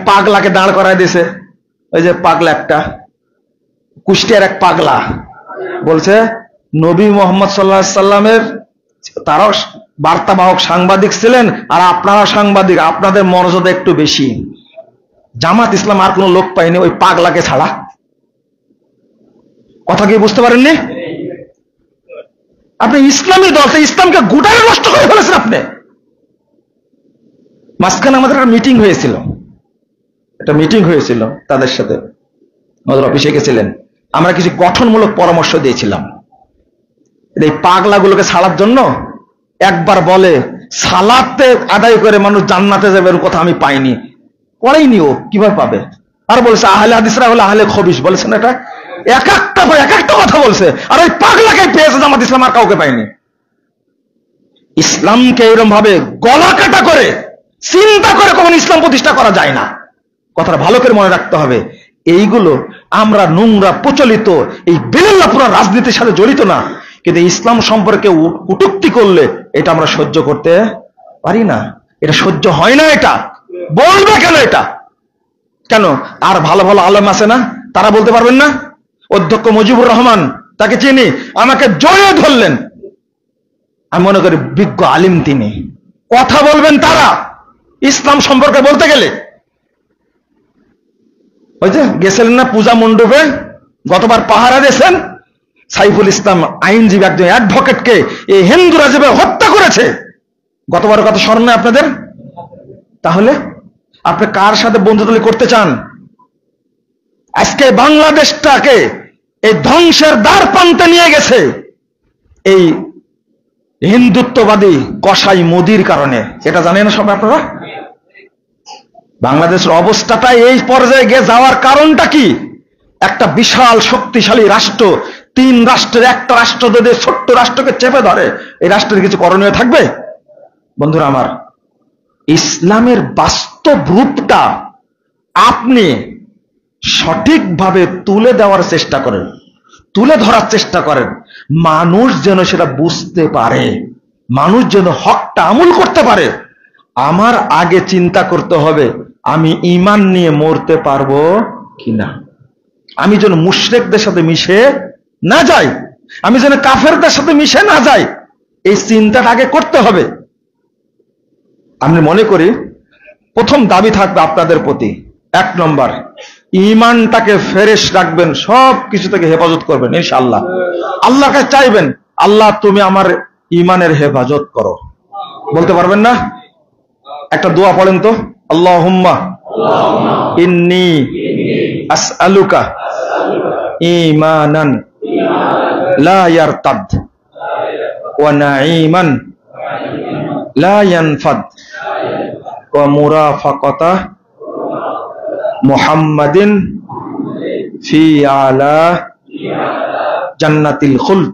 পাগলাকে দাঁড় করায় দিয়েছে। ওই যে পাগলা, একটা কুষ্টিয়ার এক পাগলা বলছে নবী মোহাম্মদ সাল্লাল্লাহু আলাইহি সাল্লামের তারাও বার্তাবাহক সাংবাদিক ছিলেন, আর আপনারা সাংবাদিক, আপনাদের মর্যাদা একটু বেশি। জামাত ইসলাম আর কোন লোক পাইনি ওই পাগলাকে ছাড়া। কথা কি বুঝতে পারেননি? আপনি ইসলামী দল, ইসলামকে গোটারে নষ্ট করে ফেলেছেন আপনি। মাঝখানে আমাদের একটা মিটিং হয়েছিল, তাদের সাথে আমাদের অফিসে গেছিলেন, আমরা কিছু গঠনমূলক পরামর্শ দিয়েছিলাম। এই পাগলাগুলোকে ছাড়ার জন্য একবার বলে সালাতে আদায় করে মানুষ জান্নাতে যাবে, এর কথা আমি পাইনি, করেইনি, ও কিভাবে পাবে? আর বলছে আহলে হাদিসরা হলো আহলে খবিস, বলেছেন এটা এক একটা কথা বলছে। আর ওই পাগলাকে পেয়েছে জামাত ইসলাম, আর কাউকে পায়নি। ইসলামকে এরকম ভাবে গলা কাটা করে চিন্তা করে কখনো ইসলাম প্রতিষ্ঠা করা যায় না। কথাটা ভালো করে মনে রাখতে হবে। এইগুলো আমরা নোংরা প্রচলিত এই বেলাল্লাপুরা রাজনীতির সাথে জড়িত না, কিন্তু ইসলাম সম্পর্কে কটূক্তি করলে এটা আমরা সহ্য করতে পারি না, এটা সহ্য হয় না। এটা বলবে কেন? এটা কেন? আর ভালো ভালো আলেম আছে না, তারা বলতে পারবেন না? অধ্যক্ষ মুজিবুর রহমান, তাকে চিনি, আমাকে জড়িয়ে ধরলেন, আমি মনে করি বিজ্ঞ আলিম তিনি, কথা বলবেন তারা ইসলাম সম্পর্কে বলতে গেলে। ওই যে গেছিলেন না পূজা মণ্ডপে, গতবার পাহারা দিয়েছেন, সাইফুল ইসলাম আইনজীবী একজন অ্যাডভোকেটকে এই হিন্দুরা যেভাবে হত্যা করেছে, গতবার কথা স্মরণ নেই আপনাদের? তাহলে আপনি কার সাথে বন্ধুদলি করতে চান? আজকে বাংলাদেশটাকে এই ধ্বংসের দ্বার প্রান্তে নিয়ে গেছে এই হিন্দুত্ববাদী কসাই মোদির কারণে। এটা জানেন না সব আপনারা? বাংলাদেশের অবস্থাটা এই পর্যায়ে গিয়ে যাওয়ার কারণটা কি? একটা বিশাল শক্তিশালী রাষ্ট্র, তিন রাষ্ট্রের একটা রাষ্ট্র যদি ছোট্ট রাষ্ট্রকে চেপে ধরে, এই রাষ্ট্রের কিছু করণীয় থাকবে? বন্ধুরা আমার, ইসলামের বাস্তব রূপটা আপনি সঠিকভাবে তুলে দেওয়ার চেষ্টা করেন, তুলে ধরার চেষ্টা করেন, মানুষ যেন সেটা বুঝতে পারে, মানুষ যেন হকটা আমল করতে পারে। আমার আগে চিন্তা করতে হবে আমি ঈমান নিয়ে মরতে পারবো কিনা, আমি যেন মুশরিকদের সাথে মিশে না যাই, আমি যেন কাফেরদের সাথে মিশে না যাই, এই চিন্তাটা আগে করতে হবে। আমি মনে করি প্রথম দাবি থাকবে আপনাদের প্রতি, 1 নম্বর, ঈমানটাকে ফ্রেশ রাখবেন, সব কিছু থেকে হেফাজত করবেন ইনশাআল্লাহ। আল্লাহকে চাইবেন, আল্লাহ তুমি আমার ঈমানের হেফাজত করো। বলতে পারবেন না? একটা দোয়া পড়েন তো, আল্লাহুম্মা ইন্নী আসআলুকা ঈমানান লা ইয়ারতাদ ওয়া নাঈমান লা ইয়ানফাদ ওয়া মুরাফাকাতা মুহাম্মাদিন ফি আলা জান্নাতিল খুলদ।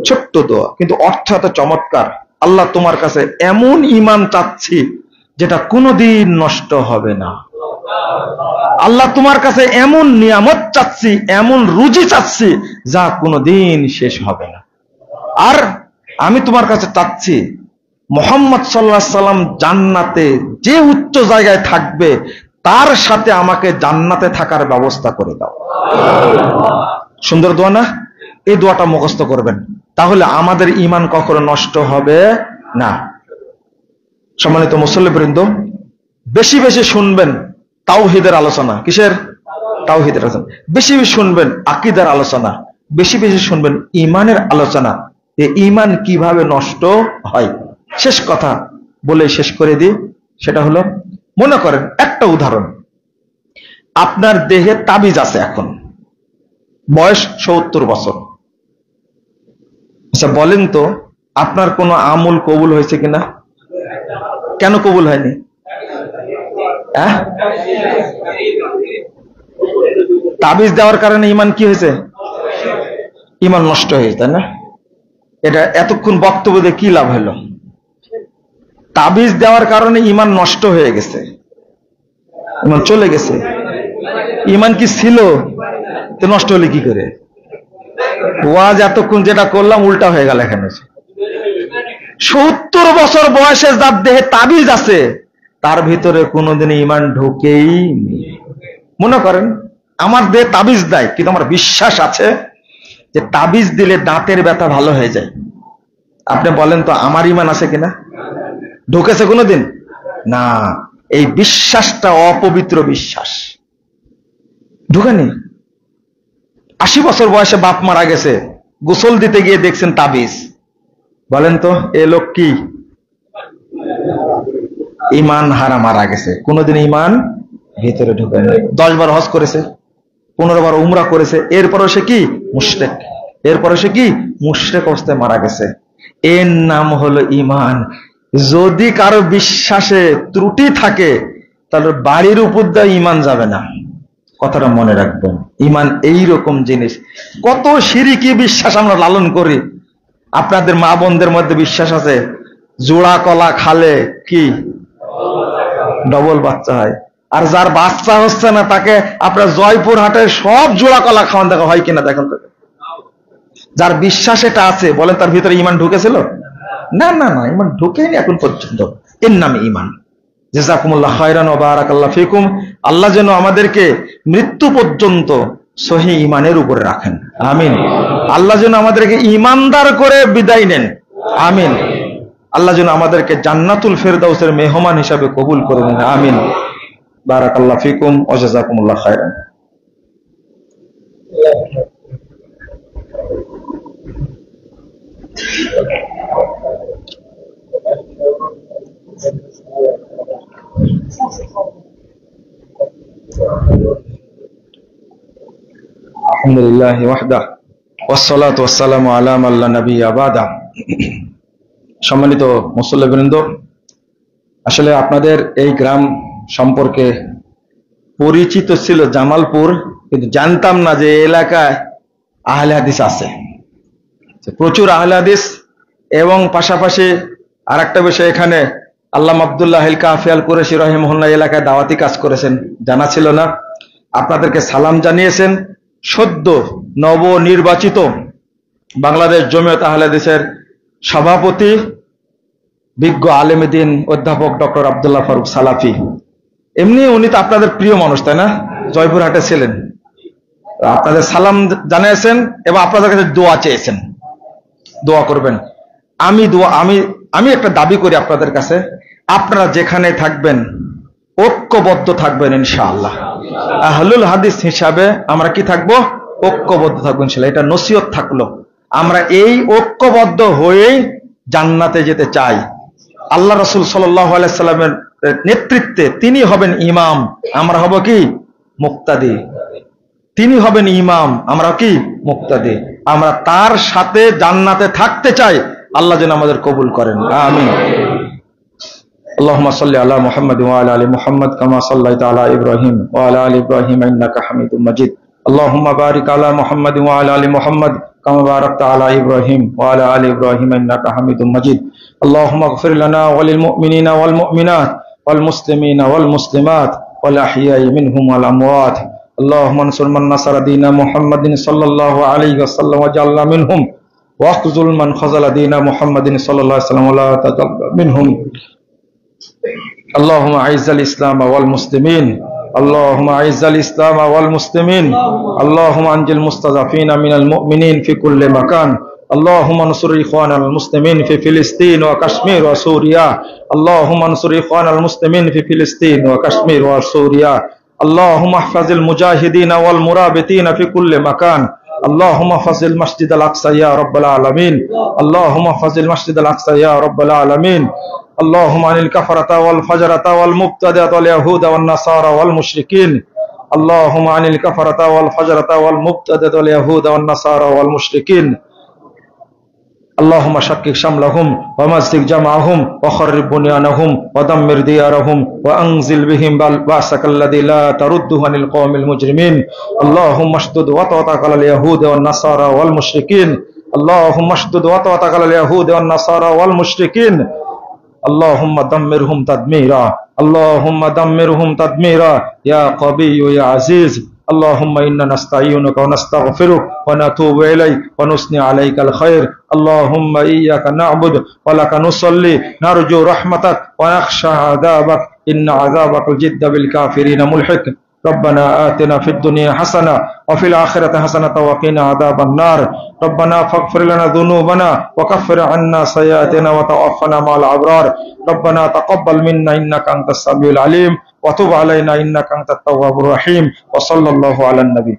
ছোট্ট দোয়া, কিন্তু অর্থ এত চমৎকার। আল্লাহ তোমার কাছে এমন ঈমান চাচ্ছি যেটা কোনোদিন নষ্ট হবে না। আল্লাহ তোমার কাছে এমন নিয়ামত চাচ্ছি, এমন রুজি চাচ্ছি যা কোনোদিন শেষ হবে না। আর আমি তোমার কাছে চাচ্ছি মুহাম্মদ সাল্লাল্লাহু আলাইহি সাল্লাম জান্নাতে যে উচ্চ জায়গায় থাকবে তার সাথে আমাকে জান্নাতে থাকার ব্যবস্থা করে দাও। সুন্দর দোয়া না? এই দোয়াটা মুখস্থ করবেন, তাহলে আমাদের ঈমান কখনো নষ্ট হবে না। সম্মানিত মুসল্লিবৃন্দ, বেশি বেশি শুনবেন তাওহীদের আলোচনা। কিসের? তাওহীদের আলোচনা। বেশি বেশি শুনবেন আকীদার আলোচনা, বেশি বেশি শুনবেন ঈমানের আলোচনা। এই ঈমান কিভাবে নষ্ট হয়, শেষ কথা বলে শেষ করে দিই। সেটা হলো, মনে করেন একটা উদাহরণ, আপনার দেহে তাবিজ আছে, এখন বয়স 70 বছর। আচ্ছা বলেন তো, আপনার কোনো আমল কবুল হয়েছে কিনা? কেন কবুল হয়নি? তাবিজ দেওয়ার কারণে ঈমান কি হয়েছে? ঈমান নষ্ট হয়েছে, তাই না? এটা এতক্ষণ বক্তব্য দিয়ে কি লাভ হলো? তাবিজ দেওয়ার কারণে ঈমান নষ্ট হয়ে গেছে, ঈমান চলে গেছে। ঈমান কি ছিল? তো নষ্ট হলে কি করে? ওয়াজ এতক্ষণ যেটা করলাম উল্টা হয়ে গেল। এখানে 70 বছর বয়সে যার দেহে তাবিজ আছে, তার ভিতরে কোনোদিন ঈমান ঢোকেই নেই। মনে করেন আমার দেহে তাবিজ দেয়, কিন্তু আমার বিশ্বাস আছে যে তাবিজ দিলে দাঁতের ব্যথা ভালো হয়ে যায়। আপনি বলেন তো আমার ঈমান আছে কিনা? ঢুকেছে কোনোদিন? না, এই বিশ্বাসটা অপবিত্র বিশ্বাস। ঢুকেনি। 80 বছর বয়সে বাপ মারা গেছে, গোসল দিতে গিয়ে দেখছেন তাবিজ। বলেন তো এ লোক কি ঈমান হারা মারা গেছে? কোনোদিন ঈমান ভিতরে ঢুকে নাই। 10 বার হজ করেছে, 15 বার উমরা করেছে, এরপরও সে কি মুশরিক, এরপরও সে কি মুশরিক অবস্থায় মারা গেছে। এর নাম হলো ঈমান। যদি কারো বিশ্বাসে ত্রুটি থাকে তাহলে বাড়ির উপর দিয়ে ঈমান যাবে না। কথাটা মনে রাখবেন। ঈমান এইরকম জিনিস। কত শিরকি বিশ্বাস আমরা লালন করি। আপনাদের মা বোনদের মধ্যে বিশ্বাস আছে জোড়া কলা খালে কি ডবল বাচ্চা হয়, আর যার বাচ্চা হচ্ছে না তাকে আপনার জয়পুর হাটে সব জোড়া কলা খাওয়ান দেখা হয় কিনা দেখেন তো। যার বিশ্বাস এটা আছে, বলেন তার ভিতরে ঈমান ঢুকেছিল? না না না, ঈমান ঢুকেনি এখন পর্যন্ত। এর নাম ঈমান। জাযাকুমুল্লাহ খায়রান ওয়া বারাকাল্লাহু ফিকুম। আল্লাহ যেন আমাদেরকে মৃত্যু পর্যন্ত সহি ঈমানের উপরে রাখেন, আমিন। আল্লাহ যেন আমাদেরকে ঈমানদার করে বিদায় নেন, আমিন। আল্লাহ যেন আমাদেরকে জান্নাতুল ফেরদাউসের মেহমান হিসাবে কবুল করে নেন, আমিন। বারাকাল্লাহু ফিকুম ওয়া জাযাকুমুল্লাহ খায়রান। আলহামদুলিল্লাহ ওয়াহদাহু ওয়াসসালাতু ওয়াসসালামু আলা মান লা নাবিয়্যা বা'দা। সম্মানিত মুসল্লিবৃন্দ, আসলে আপনাদের এই গ্রাম সম্পর্কে পরিচিত ছিল জামালপুর, কিন্তু জানতাম না যে এই এলাকায় আহলে হাদিস আছে, প্রচুর আহলে হাদিস। এবং পাশাপাশি আরেকটা বিষয়, এখানে আল্লামা আব্দুল্লাহ আল কাফি আল কুরাইশি রাহিমাহুল্লাহ এলাকায় দাওয়াতি কাজ করেছেন, জানা ছিল না। আপনাদেরকে সালাম জানিয়েছেন সদ্য নবনির্বাচিত বাংলাদেশ জমিয়ত আহলে হাদিসের সভাপতি বিজ্ঞ আলেম দ্বীন অধ্যাপক ডক্টর আব্দুল্লাহ ফারুক সালাফি। এমনি উনি তো আপনাদের প্রিয় মানুষ, তাই না? জয়পুরহাটে ছিলেন, আপনাদের সালাম জানিয়েছেন এবং আপনাদের কাছে দোয়া চেয়েছেন, দোয়া করবেন। আমি একটা দাবি করি আপনাদের কাছে, আপনারা যেখানে থাকবেন ঐক্যবদ্ধ থাকবেন ইনশাআল্লাহ। আহলুল হাদিস হিসাবে আমরা কি থাকবো? ঐক্যবদ্ধ থাকবো ইনশাআল্লাহ। এটা নসিহত থাকলো। আমরা এই ঐক্যবদ্ধ হয়েই জান্নাতে যেতে চাই। আল্লাহ রাসূল সাল্লাল্লাহু আলাইহি সাল্লামের নেতৃত্বে তিনি হবেন ইমাম, আমরা হব কি মুক্তাদি। তিনি হবেন ইমাম, আমরা কি মুক্তাদি। আমরা তার সাথে জান্নাতে থাকতে চাই। আল্লাহ যেন আমাদের কবুল করেন, আমিন। আল্লাহুম্মা সাল্লি আলা মুহাম্মাদ ওয়া আলা আলি মুহাম্মাদ কামা সাল্লাইতা আলা ইব্রাহিম ওয়া আলা আলি ইব্রাহিম ইন্নাকা হামিদুম মাজিদ। আল্লাহুম্মা বারিক আলা মুহাম্মাদ ওয়া আলা আলি মুহাম্মাদ কামা বারাকতা আলা ইব্রাহিম ওয়া আলা আলি ইব্রাহিম ইন্নাকা হামিদুম মাজিদ। আল্লাহুম্মা ইগফির লানা ওয়া লিল মুমিনিনা ওয়াল মুমিনাত ওয়াল মুসলিমিনা ওয়াল মুসলিমাত ওয়াল আহইয়াই মিনহুম ওয়াল আমওয়াত। আল্লাহুম্মা আনসুর মান নাসারা দীনা মুহাম্মাদিন সাল্লাল্লাহু আলাইহি ওয়াসাল্লাম ওয়াজআলনা মিনহুম ওয়াখযুল মান খাযালা দীনা মুহাম্মাদিন সাল্লাল্লাহু আলাইহি ওয়াসাল্লাম ওয়া লা তাজাল্লা মিনহুম। اللهم اعز الاسلام والمسلمين، اللهم اعز الاسلام والمسلمين، اللهم انجل المستضعفين من المؤمنين في كل مكان، اللهم انصر اخواننا المسلمين في فلسطين وكشمير وسوريا، اللهم انصر اخواننا المسلمين في فلسطين وكشمير وسوريا، اللهم احفظ المجاهدين والمرابطين في كل مكان، اللهم احفظ المسجد الاقصى يا رب العالمين، اللهم احفظ المسجد الاقصى يا رب العالمين، اللهم عن الكفرة والفجرة والمبتدعة واليهود والنصارى والمشركين، اللهم عن الكفرة والفجرة والمبتدعة واليهود والنصارى والمشركين، اللهم شكك شملهم ومزق جمعهم وخرب بنيانهم ودمر ديارهم وانزل بهم بأسك الذي لا ترده عن القوم المجرمين، اللهم اشدد وطأتك على اليهود والنصارى والمشركين، اللهم اشدد وطأتك على اليهود والنصارى والمشركين، اللهم دمرهم تدميرا، اللهم دمرهم تدميرا يا قوي يا عزيز، اللهم إنا نستعينك ونستغفرك ونتوب إليك ونثني عليك الخير اللهم إياك نعبد ولك نصلي نرجو رحمتك ونخشى عذابك إن عذابك الجد بالكافرين ملحق ربنا آتنا في الدنيا حسنة وفي الآخرة حسنة وقنا عذاب النار ربنا فاغفر لنا ذنوبنا وكفر عنا سيئاتنا وتوفنا مع الأبرار ربنا تقبل منا إنك أنت السميع العليم وتب علينا إنك أنت التواب الرحيم وصلى الله على النبي